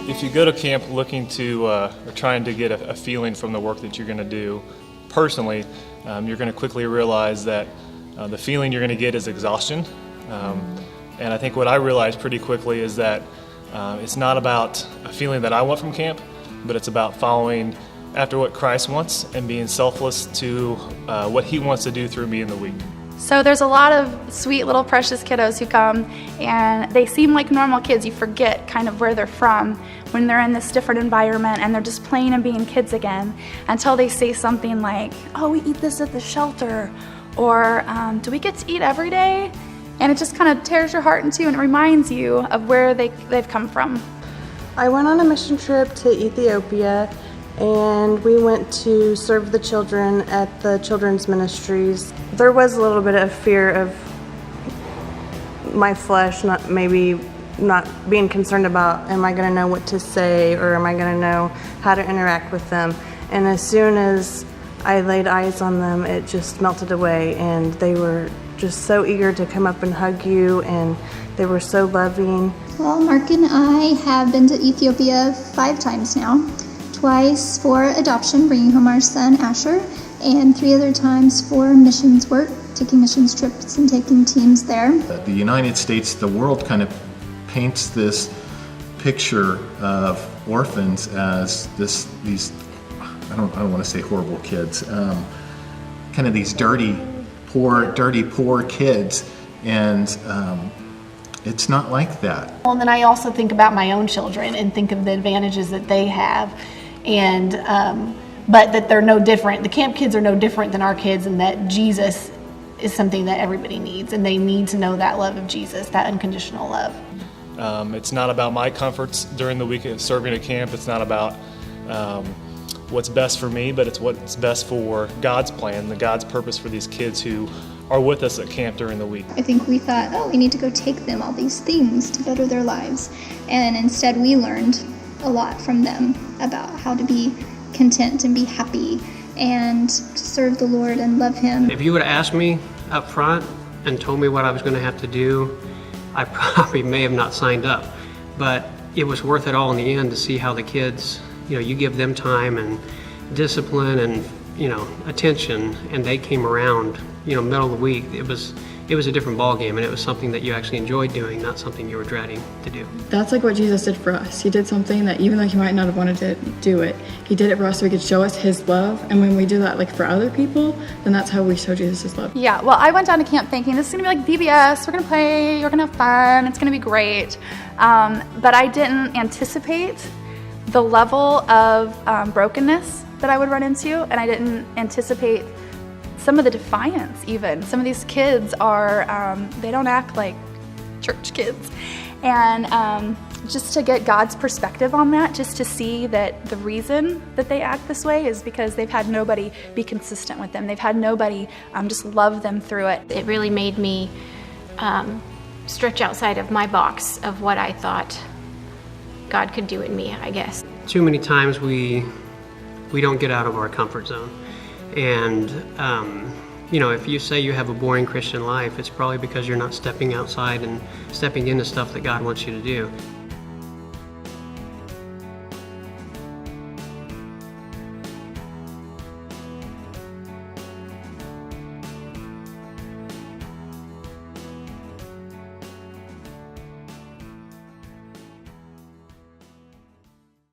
If you go to camp looking to or trying to get a feeling from the work that you're going to do personally, you're going to quickly realize that the feeling you're going to get is exhaustion. And I think what I realized pretty quickly is that it's not about a feeling that I want from camp, but it's about following after what Christ wants and being selfless to what He wants to do through me in the week. So there's a lot of sweet little precious kiddos who come, and they seem like normal kids. You forget kind of where they're from when they're in this different environment and they're just playing and being kids again, until they say something like, "Oh, we eat this at the shelter," or "Do we get to eat every day?" And it just kind of tears your heart in two and it reminds you of where they've come from. I went on a mission trip to Ethiopia, and we went to serve the children at the children's ministries. There was a little bit of fear of my flesh, not being concerned about, am I going to know what to say, or am I going to know how to interact with them? And as soon as I laid eyes on them, it just melted away, and they were just so eager to come up and hug you, and they were so loving. Well, Mark and I have been to Ethiopia 5 times now. Twice for adoption, bringing home our son Asher, and 3 other times for missions work, taking missions trips and taking teams there. The United States, the world kind of paints this picture of orphans as these I don't want to say horrible kids, kind of these dirty, poor kids, and it's not like that. Well, and then I also think about my own children and think of the advantages that they have, and but that they're no different. The camp kids are no different than our kids, and that Jesus is something that everybody needs, and they need to know that love of Jesus, that unconditional love. It's not about my comforts during the week of serving at camp. It's not about what's best for me, but it's what's best for God's plan, God's purpose for these kids who are with us at camp during the week. I think we thought, oh, we need to go take them all these things to better their lives. And instead we learned a lot from them about how to be content and be happy and to serve the Lord and love Him. If you would have asked me up front and told me what I was going to have to do, I probably may have not signed up. But it was worth it all in the end to see how the kids, you give them time and discipline and attention, and they came around middle of the week. It was a different ball game, and it was something that you actually enjoyed doing, not something you were dreading to do. That's like what Jesus did for us. He did something that even though He might not have wanted to do it, He did it for us so He could show us His love. And when we do that for other people, then that's how we show Jesus His love. Yeah, well, I went down to camp thinking this is gonna be like VBS, we're gonna play, we're gonna have fun, it's gonna be great. But I didn't anticipate the level of brokenness that I would run into, and I didn't anticipate some of the defiance even. Some of these kids are, they don't act like church kids. And just to get God's perspective on that, just to see that the reason that they act this way is because they've had nobody be consistent with them. They've had nobody just love them through it. It really made me stretch outside of my box of what I thought God could do in me, I guess. Too many times we don't get out of our comfort zone. And, if you say you have a boring Christian life, it's probably because you're not stepping outside and stepping into stuff that God wants you to do.